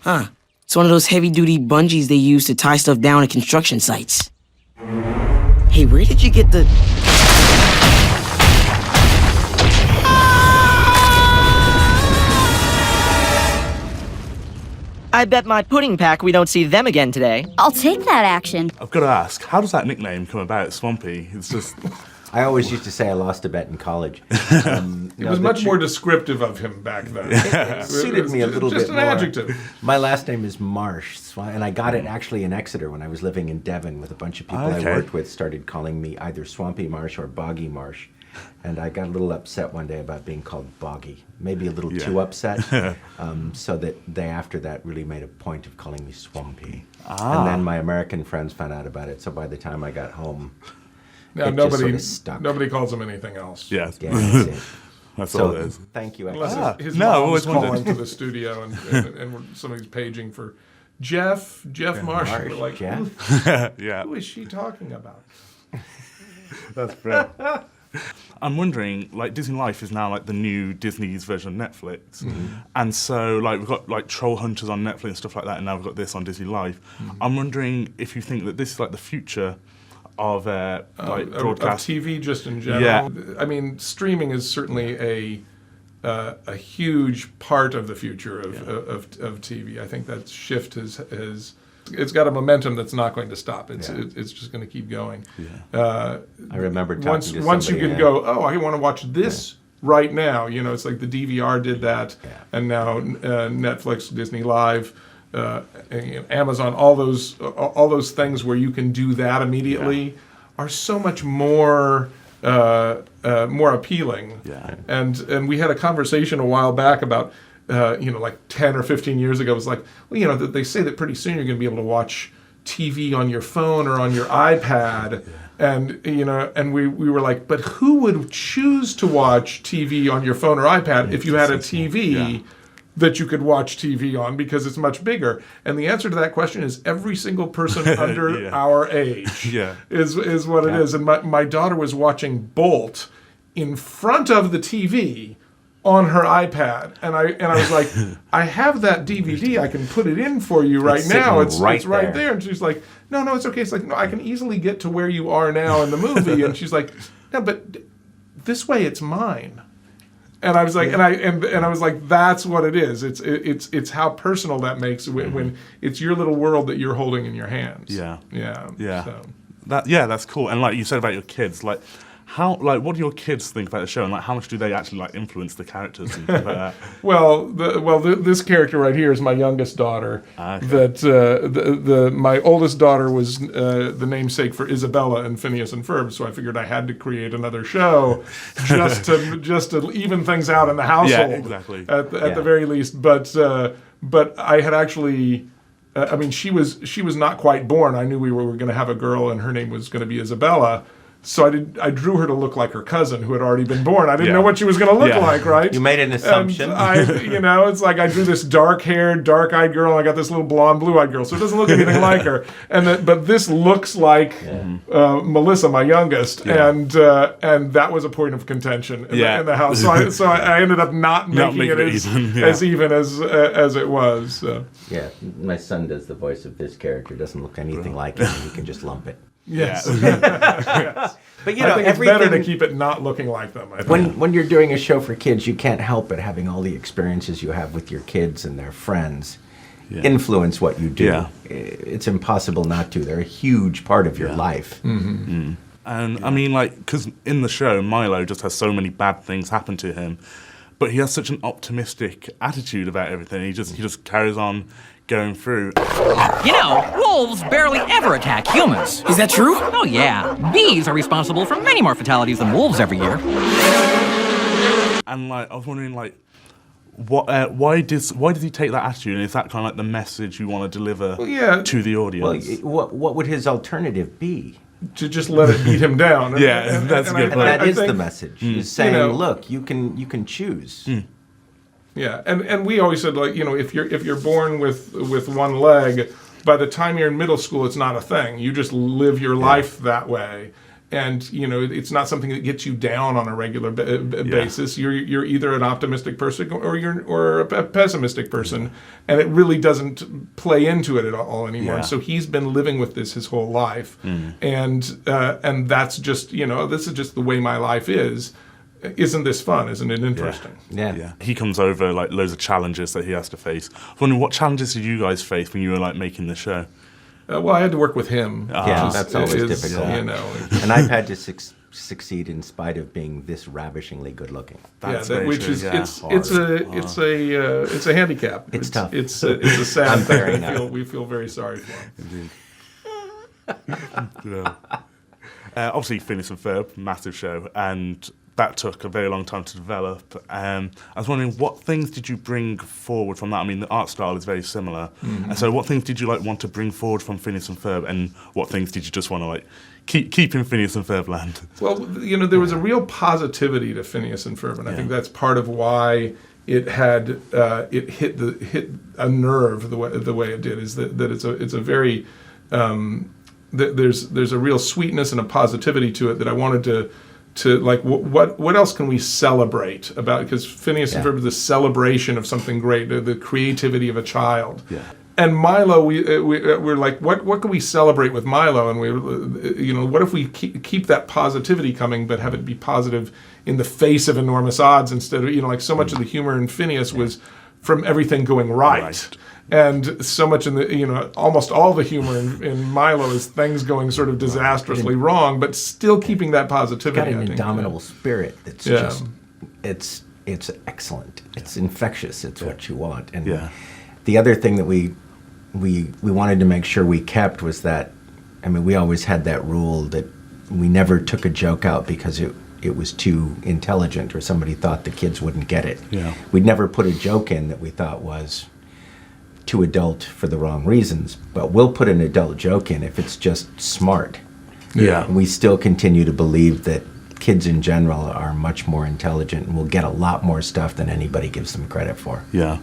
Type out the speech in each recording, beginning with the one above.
Huh. It's one of those heavy-duty bungees they use to tie stuff down at construction sites. Hey, where did you get the... I bet my pudding pack we don't see them again today. I'll take that action. I've got to ask, how does that nickname come about, Swampy? It's just... I always used to say I lost a bet in college. It was much more descriptive of him back then. It suited me a little bit more. Just an adjective. My last name is Marsh, and I got it actually in Exeter when I was living in Devon with a bunch of people I worked with started calling me either Swampy Marsh or Foggy Marsh. And I got a little upset one day about being called Boggy. Maybe a little too upset. So that they, after that, really made a point of calling me Swampy. And then my American friends found out about it, so by the time I got home... Now, nobody calls him anything else. Yes. Yeah, that's it. That's all it is. Thank you. Unless his mom's calling to the studio and somebody's paging for Jeff Marsh. We're like, Jeff? Who is she talking about? That's brilliant. I'm wondering, like, Disney Life is now like the new Disney's version of Netflix, and so like we've got like Troll Hunters on Netflix and stuff like that, and now we've got this on Disney Life. I'm wondering if you think that this is like the future of like broadcast of TV just in general. Yeah. I mean, streaming is certainly a huge part of the future of TV. I think that shift has it's got a momentum that's not going to stop. It's just going to keep going. I remember talking to somebody, once you can go, I want to watch this right now. You know, it's like the DVR did that, and now Netflix, Disney Live. Amazon, all those things where you can do that immediately are so much more appealing. Yeah. And we had a conversation a while back about like 10 or 15 years ago. It was like, well, they say that pretty soon you're going to be able to watch TV on your phone or on your iPad. And and we were like, but who would choose to watch TV on your phone or iPad if you had a TV that you could watch TV on because it's much bigger? And the answer to that question is every single person under our age is what it is. And my daughter was watching Bolt in front of the TV on her iPad, and I was like, I have that DVD, I can put it in for you right now. It's right there. And she's like, no, it's okay. It's like, no, I can easily get to where you are now in the movie. And she's like, no, but this way it's mine. And I was like, and I was like, that's what it is. It's how personal that makes when it's your little world that you're holding in your hands. Yeah. So. That's cool. And like you said about your kids, like what do your kids think about the show, and like how much do they actually like influence the characters and things like that? This character right here is my youngest daughter. That my oldest daughter was the namesake for Isabella and Phineas and Ferb, so I figured I had to create another show just to even things out in the household. Yeah, exactly. At the very least, but I had actually. I mean, she was not quite born. I knew we were going to have a girl, and her name was going to be Isabella. So I drew her to look like her cousin who had already been born. I didn't know what she was going to look like, right? You made an assumption. And it's like I drew this dark-haired, dark-eyed girl, and I got this little blonde, blue-eyed girl. So it doesn't look anything like her. But this looks like Melissa, my youngest, and that was a point of contention in the house. So I ended up not making it as even as it was. So. Yeah, my son does the voice of this character. Doesn't look anything like him. You can just lump it. Yes. But I think it's better to keep it not looking like them. I think. When you're doing a show for kids, you can't help but having all the experiences you have with your kids and their friends influence what you do. Yeah. It's impossible not to. They're a huge part of your life. Mm-hmm. And I mean, like, because in the show, Milo just has so many bad things happen to him, but he has such an optimistic attitude about everything. He just carries on going through. Wolves barely ever attack humans. Is that true? Oh, yeah. Bees are responsible for many more fatalities than wolves every year. And, like, I was wondering, like, why does he take that attitude? And is that kind of like the message you want to deliver to the audience? Well, what would his alternative be? To just let it beat him down. That's a good point. That is the message. He's saying, look, you can choose. Yeah, and we always said, like, if you're born with one leg, by the time you're in middle school, it's not a thing. You just live your life that way. And it's not something that gets you down on a regular basis. You're either an optimistic person or a pessimistic person, and it really doesn't play into it at all anymore. Yeah. So he's been living with this his whole life, and that's just this is just the way my life is. Isn't this fun? Isn't it interesting? Yeah. He comes over like loads of challenges that he has to face. I was wondering, what challenges did you guys face when you were like making the show? Well, I had to work with him. Yeah, that's always difficult. And I've had to succeed in spite of being this ravishingly good looking. That's which is it's a handicap. It's tough. It's a sad I'm bearing up. We feel very sorry for him. Indeed. Obviously, Phineas and Ferb, massive show, and that took a very long time to develop. I was wondering, what things did you bring forward from that? I mean, the art style is very similar. And so what things did you want to bring forward from Phineas and Ferb, and what things did you just want to keep in Phineas and Ferb land? Well, there was a real positivity to Phineas and Ferb, and I think that's part of why it had it hit a nerve the way it did. Is that it's a very there's a real sweetness and a positivity to it that I wanted to like, what else can we celebrate about? Because Phineas and Ferb is the celebration of something great, the creativity of a child. Yeah. And Milo, we're like, what can we celebrate with Milo? And what if we keep that positivity coming, but have it be positive in the face of enormous odds instead of, like so much of the humor in Phineas was from everything going right. And so much in the, almost all the humor in Milo is things going sort of disastrously wrong, but still keeping that positivity. Got an indomitable spirit that's just, it's excellent. It's infectious. It's what you want. And the other thing that we wanted to make sure we kept was that, we always had that rule that we never took a joke out because it was too intelligent or somebody thought the kids wouldn't get it. Yeah. We'd never put a joke in that we thought was too adult for the wrong reasons, but we'll put an adult joke in if it's just smart. Yeah. And we still continue to believe that kids in general are much more intelligent and will get a lot more stuff than anybody gives them credit for. Yeah.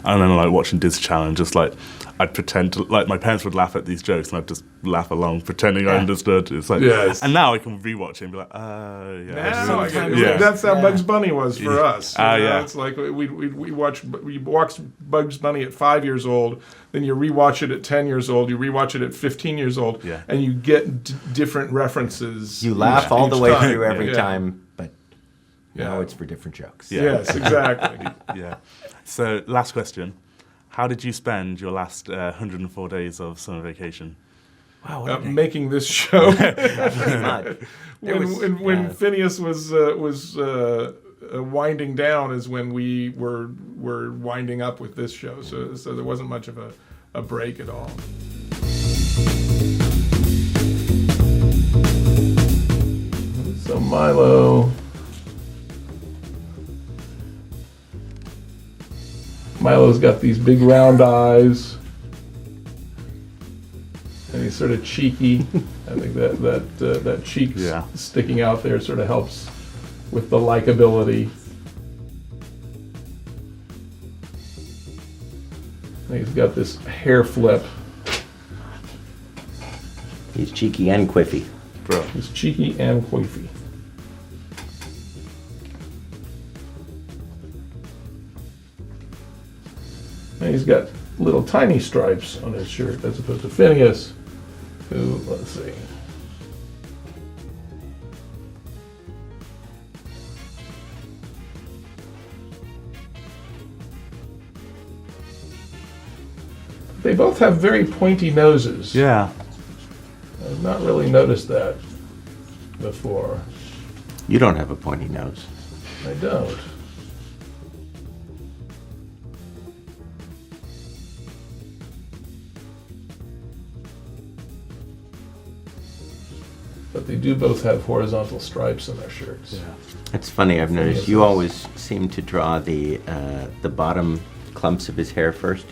I remember watching Diz Challenge, just I'd pretend to, my parents would laugh at these jokes and I'd just laugh along, pretending I understood. It's and now I can rewatch it and be like, Now that's how Bugs Bunny was for us. It's like we watch Bugs Bunny at 5 years old, then you rewatch it at 10 years old, you rewatch it at 15 years old, and you get different references. You laugh all the way through every time, but now it's for different jokes. Yeah. Yes, exactly. So, last question. How did you spend your last 104 days of summer vacation? Wow, making this show. Pretty much. When Phineas was winding down is when we were winding up with this show. So there wasn't much of a break at all. So Milo's got these big round eyes, and he's sort of cheeky. I think that cheek sticking out there sort of helps with the likability. And he's got this hair flip. He's cheeky and quiffy. Bro. He's cheeky and quiffy. And he's got little tiny stripes on his shirt as opposed to Phineas, who, let's see. They both have very pointy noses. Yeah. I've not really noticed that before. You don't have a pointy nose. I don't. But they do both have horizontal stripes in their shirts. Yeah. It's funny, I've noticed you always seem to draw the bottom clumps of his hair first.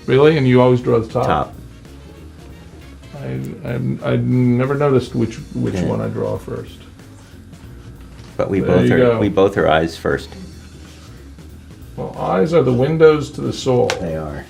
Really? And you always draw the top? Top. I never noticed which one I draw first. But we both are eyes first. Well, eyes are the windows to the soul. They are.